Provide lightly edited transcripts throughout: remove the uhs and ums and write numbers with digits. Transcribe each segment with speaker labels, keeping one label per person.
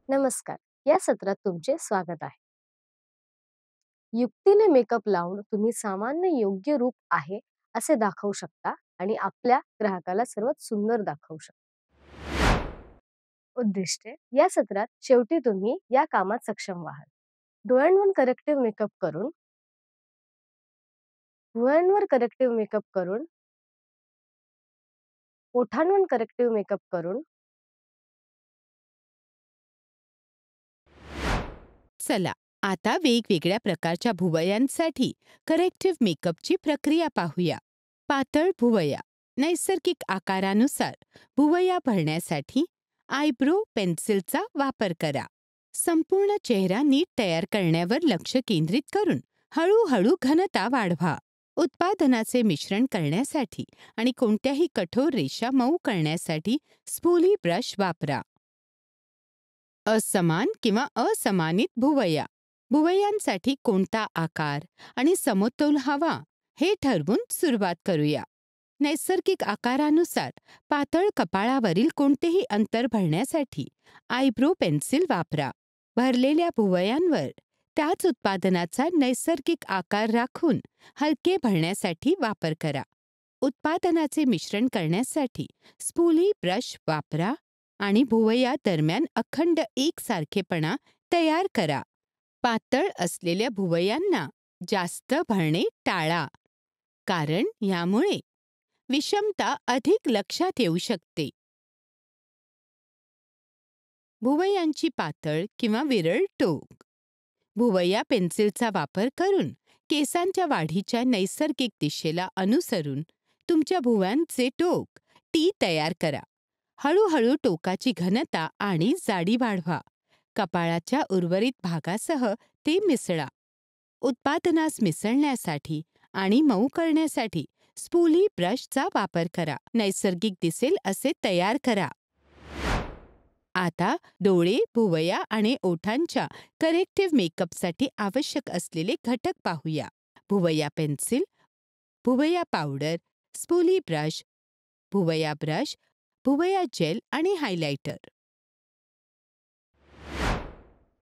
Speaker 1: नमस्कार. या सत्रात तुमचे स्वागत आहे. युक्तीने मेकअप लावून तुम्ही सामान्य योग्य रूप आहे असे दाखवू शकता आणि आपल्या ग्राहकाला सर्वात सुंदर दाखवू शकता. उद्दिष्टे या सत्रात शेवटी तुम्ही या कामात सक्षम व्हाल. डोळ्यांवर करेक्टिव्ह मेकअप करून भुवयांवर करेक्टिव्ह मेकअप करून ओठांवर करेक्टिव्ह मेकअप करून
Speaker 2: चला आता वेगवेगळ्या प्रकारच्या भुवयांसाठी करेक्टिव्ह मेकअपची प्रक्रिया पाहूया. पातळ भुवया नैसर्गिक आकारानुसार भुवया भरण्यासाठी आयब्रो पेन्सिलचा वापर करा. संपूर्ण चेहरा नीट तयार करण्यावर लक्ष केंद्रित करून हळूहळू घनता वाढवा. उत्पादनाचे मिश्रण करण्यासाठी आणि कोणत्याही कठोर रेषा मऊ करण्यासाठी स्पूली ब्रश वापरा. असमान किंवा असमानित भुवया भुवयांसाठी कोणता आकार आणि समतोल हवा हे ठरवून सुरुवात करूया. नैसर्गिक आकारानुसार पातळ कपाळावरील कोणतेही अंतर भरण्यासाठी आयब्रो पेन्सिल वापरा. भरलेल्या भुवयांवर त्याच उत्पादनाचा नैसर्गिक आकार राखून हलके भरण्यासाठी वापर करा. उत्पादनाचे मिश्रण करण्यासाठी स्पूली ब्रश वापरा आणि भुवया दरम्यान अखंड एकसारखेपणा तयार करा. पातळ असलेल्या भुवयांना जास्त भरणे टाळा, कारण यामुळे विषमता अधिक लक्षात येऊ शकते. भुवयांची पातळ किंवा विरळ टोक भुवया पेन्सिलचा वापर करून केसांच्या वाढीच्या नैसर्गिक दिशेला अनुसरून तुमच्या भुवयांचे टोक टी तयार करा. हळूहळू टोकाची घनता आणि जाडी वाढवा. कपाळाच्या उर्वरित भागासह ते मिसळा. उत्पादनास मिसळण्यासाठी आणि मऊ करण्यासाठी स्पूली ब्रशचा वापर करा. नैसर्गिक दिसेल असे तयार करा. आता डोळे, भुवया आणि ओठांच्या करेक्टिव्ह मेकअपसाठी आवश्यक असलेले घटक पाहूया. भुवया पेन्सिल, भुवया पावडर, स्पूली ब्रश, भुवया ब्रश, भुवया जेल आणि हायलायटर.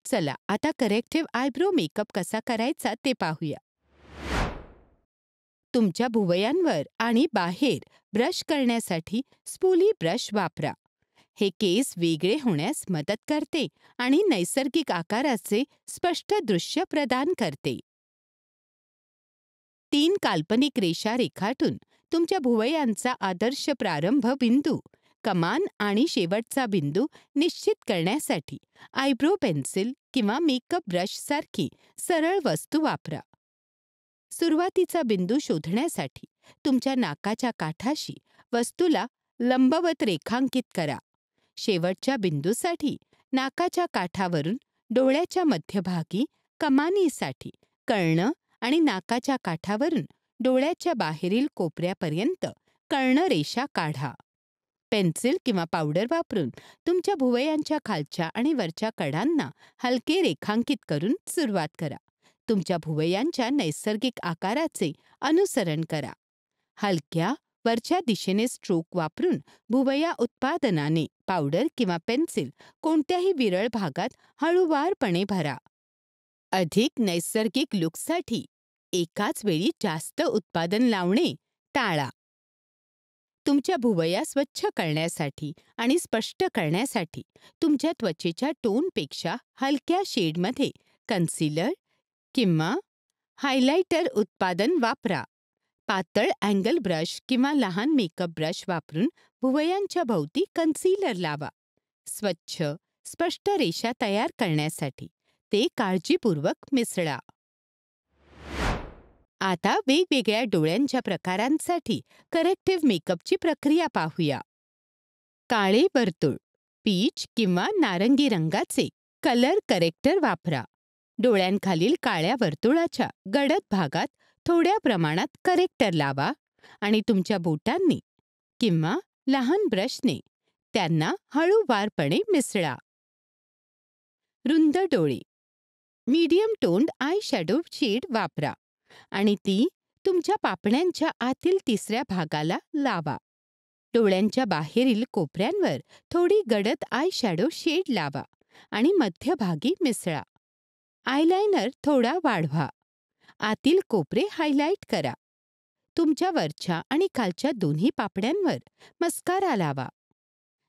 Speaker 2: चला आता करेक्टिव्ह आयब्रो मेकअप कसा करायचा ते पाहूया. तुमच्या भुवयांवर आणि बाहेर ब्रश करण्यासाठी स्पूली ब्रश वापरा. हे केस वेगळे होण्यास मदत करते आणि नैसर्गिक आकाराचे स्पष्ट दृश्य प्रदान करते. 3 काल्पनिक रेषा रेखाटून तुमच्या भुवयांचा आदर्श प्रारंभ बिंदू, कमान आणि शेवटचा बिंदू निश्चित करण्यासाठी आयब्रो पेन्सिल किंवा मेकअप ब्रश सारखी सरळ वस्तू वापरा. सुरुवातीचा बिंदू शोधण्यासाठी तुमच्या नाकाच्या काठाशी वस्तूला लंबवत रेखांकित करा. शेवटच्या बिंदूसाठी नाकाच्या काठावरून डोळ्याच्या मध्यभागी, कमानीसाठी कर्ण आणि नाकाच्या काठावरून डोळ्याच्या बाहेरील कोपऱ्यापर्यंत कर्णरेषा काढा. पेन्सिल किंवा पावडर वापरून तुमच्या भुवयांच्या खालच्या आणि वरच्या कडांना हलके रेखांकित करून सुरुवात करा. तुमच्या भुवयांच्या नैसर्गिक आकाराचे अनुसरण करा. हलक्या वरच्या दिशेने स्ट्रोक वापरून भुवया उत्पादनाने पावडर किंवा पेन्सिल कोणत्याही विरळ भागात हळूवारपणे भरा. अधिक नैसर्गिक लुकसाठी एकाच वेळी जास्त उत्पादन लावणे टाळा. तुमच्या भुवया स्वच्छ करण्यासाठी आणि स्पष्ट करण्यासाठी तुमच्या त्वचेच्या टोनपेक्षा हलक्या शेडमध्ये कन्सीलर किंवा हायलायटर उत्पादन वापरा. पातळ अँगल ब्रश किंवा लहान मेकअप ब्रश वापरून भुवयांच्या भोवती कन्सीलर लावा. स्वच्छ, स्पष्ट रेषा तयार करण्यासाठी ते काळजीपूर्वक मिसळा. आता वेगवेगळ्या डोळ्यांच्या प्रकारांसाठी करेक्टिव्ह मेकअपची प्रक्रिया पाहूया. काळे वर्तुळ, पीच किंवा नारंगी रंगाचे कलर करेक्टर वापरा. डोळ्यांखालील काळ्या वर्तुळाच्या गडद भागात थोड्या प्रमाणात करेक्टर लावा आणि तुमच्या बोटांनी किंवा लहान ब्रशने त्यांना हळूवारपणे मिसळा. रुंद डोळे, medium toned eye shadow shade वापरा आणि ती तुमच्या पापण्यांच्या आतील तिसऱ्या भागाला लावा. डोळ्यांच्या बाहेरील कोपऱ्यांवर थोडी गडद आय शॅडो शेड लावा आणि मध्यभागी मिसळा. आयलाइनर थोडा वाढवा. आतील कोपरे हायलाइट करा. तुमच्या वरच्या आणि खालच्या दोन्ही पापण्यांवर मस्कारा लावा.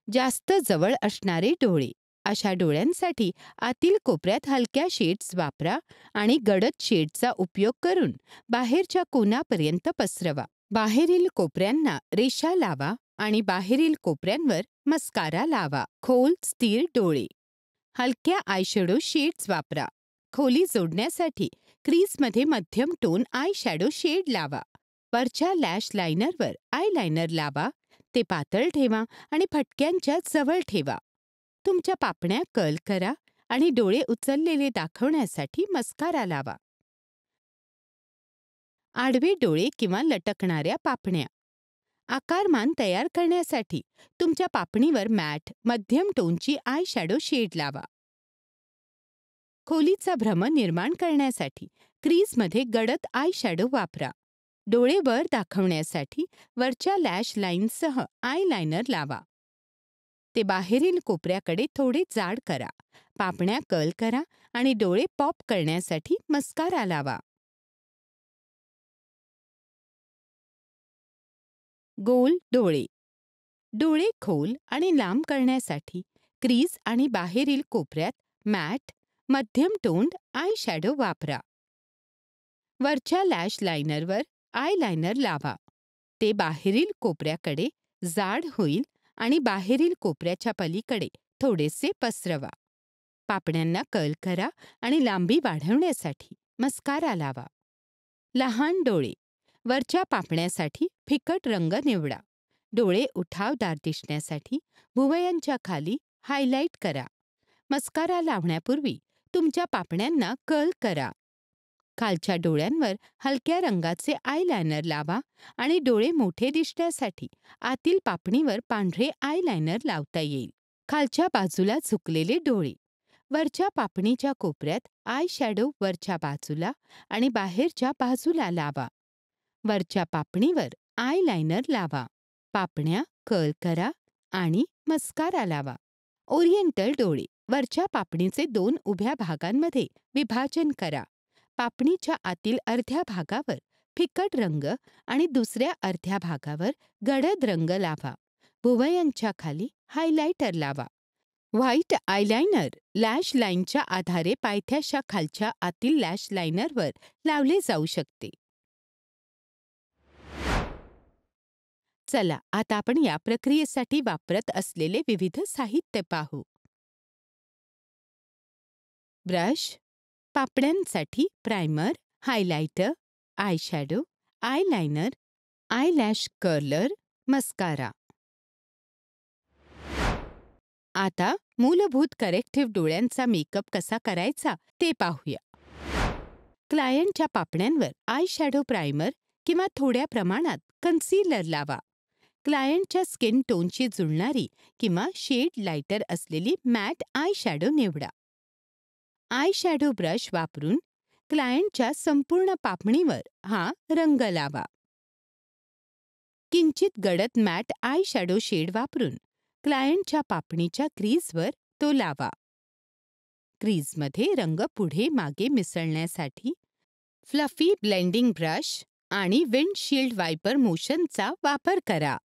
Speaker 2: जास्त जवळ असणारे डोळे. अशा डोळ्यांसाठी आतील कोपऱ्यात हलक्या शेड्स वापरा आणि गडद शेडचा उपयोग करून बाहेरच्या कोनापर्यंत पसरवा. बाहेरील कोपऱ्यांना रेषा लावा आणि बाहेरील कोपऱ्यांवर मस्कारा लावा. खोल स्थिर डोळे. हलक्या आयशॅडो शेड्स वापरा. खोली जोडण्यासाठी क्रीजमध्ये मध्यम टोन आय शॅडो शेड लावा. वरच्या लॅश लायनरवर आयलाइनर लावा. ते पातळ ठेवा आणि फटक्यांच्या जवळ ठेवा. तुमच्या पापण्या कर्ल करा आणि डोळे उचललेले दाखवण्यासाठी मस्कारा लावा. आडवे डोळे किंवा लटकणाऱ्या पापण्या. आकारमान तयार करण्यासाठी तुमच्या पापणीवर मॅट मध्यम टोनची आय शॅडो शेड लावा. खोलीचा भ्रम निर्माण करण्यासाठी क्रीजमध्ये गडद आय शॅडो वापरा. डोळे वर दाखवण्यासाठी वरच्या लॅश लाईनसह आयलाइनर लावा. ते बाहेरील कोपऱ्याकडे थोडे जाड करा. पापण्या कर्ल करा आणि डोळे पॉप करण्यासाठी मस्कारा लावा. गोल डोळे. डोळे खोल आणि लांब करण्यासाठी क्रीज आणि बाहेरील कोपऱ्यात मॅट मध्यम टोन्ड आय शॅडो वापरा. वरच्या लॅश लायनरवर आयलाइनर लावा. ते बाहेरील कोपऱ्याकडे जाड होईल आणि बाहेरील कोपऱ्याच्या पलीकडे थोडेसे पसरवा. पापण्यांना कर्ल करा आणि लांबी वाढवण्यासाठी मस्कारा लावा. लहान डोळे. वरच्या पापण्यासाठी फिकट रंग निवडा. डोळे उठावदार दिसण्यासाठी भुवयांच्या खाली हायलाइट करा. मस्कारा लावण्यापूर्वी तुमच्या पापण्यांना कर्ल करा. खालच्या डोळ्यांवर हलक्या रंगाचे आयलाइनर लावा आणि डोळे मोठे दिसण्यासाठी आतील पापणीवर पांढरे आयलाइनर लावता येईल. खालच्या बाजूला झुकलेले डोळे. वरच्या पापणीच्या कोपऱ्यात आय शॅडो वरच्या बाजूला आणि बाहेरच्या बाजूला लावा. वरच्या पापणीवर आयलाइनर लावा. पापण्या कर्ल करा आणि मस्कारा लावा. ओरिएंटल डोळे. वरच्या पापणीचे 2 उभ्या भागांमध्ये विभाजन करा. पापणीच्या आतील अर्ध्या भागावर फिकट रंग आणि दुसऱ्या अर्ध्या भागावर गडद रंग लावा. भुवयांच्या खाली हायलाइटर लावा. व्हाईट आयलाइनर लॅश लाईनच्या आधारे पायथ्याच्या खालच्या आतील लॅश लायनरवर लावले जाऊ शकते. चला आता आपण या प्रक्रियेसाठी वापरत असलेले विविध साहित्य पाहू. ब्रश, पापण्यांसाठी primer, highlighter, eyeshadow, eyeliner, eyelash curler, mascara. आता मूलभूत करेक्टिव्ह डोळ्यांचा मेकअप कसा करायचा ते पाहूया. क्लायंटच्या पापण्यांवर आयशॅडो प्रायमर किंवा थोड्या प्रमाणात कन्सीलर लावा. क्लायंटच्या स्किन टोनशी जुळणारी किंवा शेड लाइटर असलेली मॅट आयशॅडो निवडा. आयशॅडो ब्रश वापरून क्लायंटच्या संपूर्ण पापणीवर हा रंग लावा. किंचित गडद मॅट आयशॅडो शेड वापरून क्लायंटच्या पापणीच्या क्रीजवर तो लावा. क्रीजमध्ये रंग पुढे मागे मिसळण्यासाठी फ्लफी ब्लेंडिंग ब्रश आणि विंडशील्ड वायपर मोशनचा वापर करा.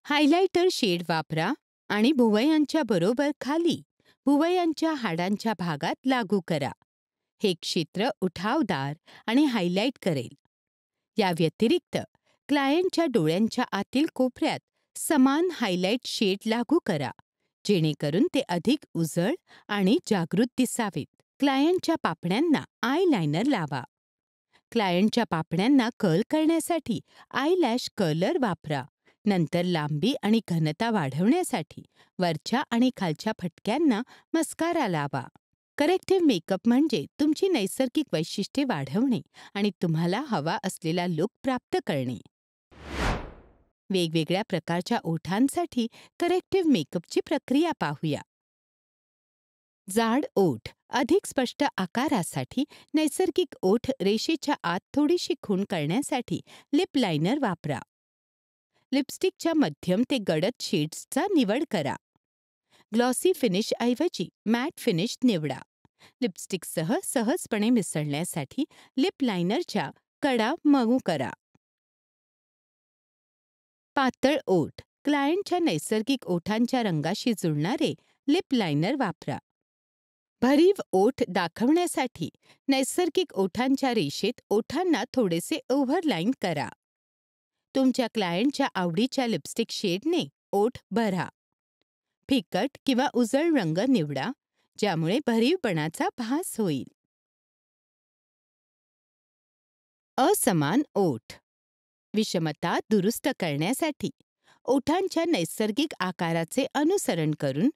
Speaker 2: हायलाइटर शेड वापरा आणि भुवयांच्या बरोबर खाली भुवयांच्या हाडांच्या भागात लागू करा. हे क्षेत्र उठावदार आणि हायलाइट करेल. या व्यतिरिक्त क्लायंटच्या डोळ्यांच्या आतील कोपऱ्यात समान हायलाइट शेड लागू करा, जेणेकरून ते अधिक उजळ आणि जागृत दिसावेत. क्लायंटच्या पापण्यांना आयलाइनर लावा. क्लायंटच्या पापण्यांना कर्ल करण्यासाठी आयलॅश कर्लर वापरा. नंतर लांबी आणि घनता वाढवण्यासाठी वरच्या आणि खालच्या फटक्यांना मस्कारा लावा. करेक्टिव्ह मेकअप म्हणजे तुमची नैसर्गिक वैशिष्ट्ये वाढवणे आणि तुम्हाला हवा असलेला लुक प्राप्त करणे. वेगवेगळ्या प्रकारच्या ओठांसाठी करेक्टिव्ह मेकअपची प्रक्रिया पाहूया. जाड ओठ. अधिक स्पष्ट आकारासाठी नैसर्गिक ओठ रेषेच्या आत थोडीशी खूण करण्यासाठी लिप लायनर वापरा. लिपस्टिकच्या मध्यम ते गडद शेड्सचा निवड करा. ग्लॉसी फिनिशऐवजी मॅट फिनिश निवडा. लिपस्टिकसह सहजपणे मिसळण्यासाठी लिप लायनरच्या कडा मऊ करा. पातळ ओठ. क्लायंटच्या नैसर्गिक ओठांच्या रंगाशी जुळणारे लिप लायनर वापरा. भरीव ओठ दाखवण्यासाठी नैसर्गिक ओठांच्या रेषेत ओठांना थोडेसे ओव्हरलाईन करा. तुमच्या क्लायंटच्या आवडीच्या लिपस्टिक शेडने ओठ भरा. फिकट किंवा उजळ रंग निवडा, ज्यामुळे भरीवपणाचा भास होईल. असमान ओठ. विषमता दुरुस्त करण्यासाठी ओठांच्या नैसर्गिक आकाराचे अनुसरण करून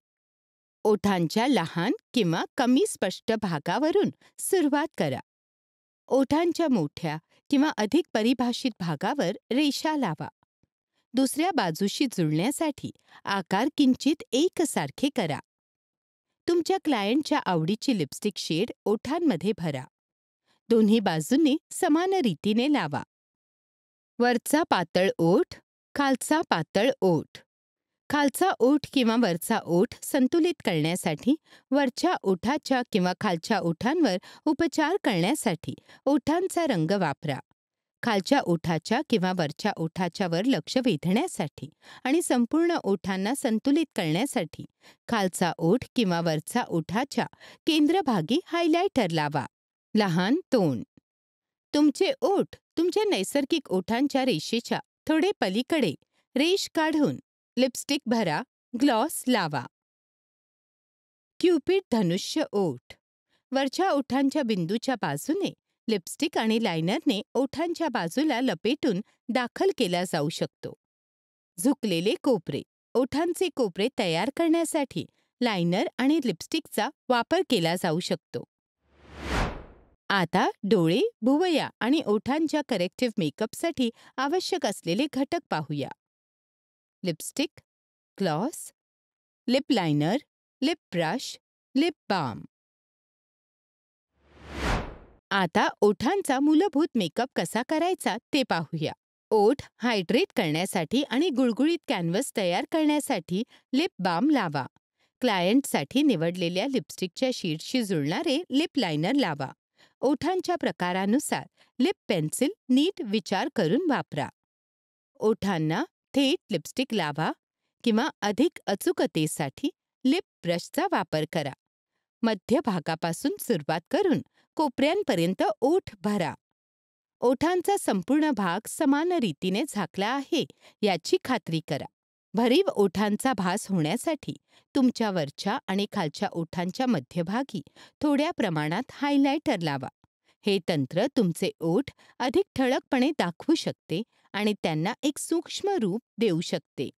Speaker 2: ओठांच्या लहान किंवा कमी स्पष्ट भागावरून सुरुवात करा. ओठांच्या मोठ्या किंवा अधिक परिभाषित भागावर रेषा लावा. दुसऱ्या बाजूशी जुळण्यासाठी आकार किंचित एकसारखे करा. तुमच्या क्लायंटच्या आवडीची लिपस्टिक शेड ओठांमध्ये भरा. दोन्ही बाजूंनी समान रीतीने लावा. वरचा पातळ ओठ, खालचा पातळ ओठ. खालचा ओठ किंवा वरचा ओठ संतुलित करण्यासाठी वरच्या ओठाच्या किंवा खालच्या ओठांवर उपचार करण्यासाठी ओठांचा रंग वापरा. खालच्या ओठाच्या किंवा वरच्या ओठाच्या वर लक्ष वेधण्यासाठी आणि संपूर्ण ओठांना संतुलित करण्यासाठी खालचा ओठ किंवा वरचा ओठाच्या केंद्रभागी हायलायटर लावा. लहान तोंड. तुमचे ओठ तुमच्या नैसर्गिक ओठांच्या रेषेच्या थोडे पलीकडे रेष काढून लिपस्टिक भरा. ग्लॉस लावा. क्युपिड धनुष्य ओठ. वरच्या ओठांच्या बिंदूच्या बाजूने लिपस्टिक आणि लायनरने ओठांच्या बाजूला लपेटून दाखल केला जाऊ शकतो. झुकलेले कोपरे. ओठांचे कोपरे तयार करण्यासाठी लायनर आणि लिपस्टिकचा वापर केला जाऊ शकतो. आता डोळे, भुवया आणि ओठांच्या करेक्टिव्ह मेकअपसाठी आवश्यक असलेले घटक पाहूया. Lipstick, gloss, lip liner, lip brush, lip balm. आता ओठांचा मूलभूत मेकअप कसा करायचा ते पाहूया. ओठ हायड्रेट करण्यासाठी आणि गुळगुळीत कॅनव्हस तयार करण्यासाठी लिप बाम लावा. क्लायंटसाठी निवडलेल्या लिपस्टिकच्या शेडशी जुळणारे लिप लायनर लावा. ओठांच्या प्रकारानुसार लिप पेन्सिल नीट विचार करून वापरा. ओठांना थेट लिपस्टिक लावा किंवा अधिक अचूकतेसाठी लिप ब्रशचा वापर करा. मध्य भागापासून सुरुवात करून कोपऱ्यांपर्यंत ओठ भरा. ओठांचा संपूर्ण भाग समान रीतीने झाकला आहे याची खात्री करा. भरीव ओठांचा भास होण्यासाठी तुमच्या वरच्या आणि खालच्या ओठांच्या मध्यभागी थोड्या प्रमाणात हायलायटर लावा. हे तंत्र तुमचे ओठ अधिक ठळकपणे दाखवू शकते आणि त्यांना एक सूक्ष्म रूप देऊ शकते.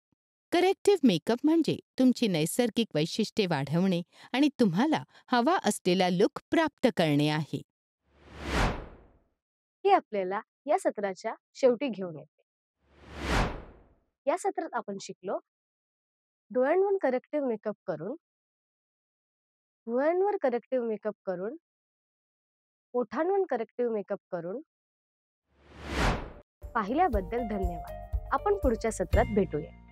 Speaker 2: करेक्टिव्ह मेकअप म्हणजे तुमची नैसर्गिक वैशिष्ट्ये वाढवणे आणि तुम्हाला हवा असलेला लुक प्राप्त करणे आहे.
Speaker 1: हे आपल्याला या सत्राच्या शेवटी घेऊन येते. या सत्रात आपण शिकलो डोळ्यांवर करेक्टिव्ह मेकअप करून, भुवयांवर करेक्टिव्ह मेकअप करून, ओठांवर करेक्टिव्ह मेकअप करून. पाहिल्याबद्दल धन्यवाद. आपण पुढच्या सत्रात भेटूया.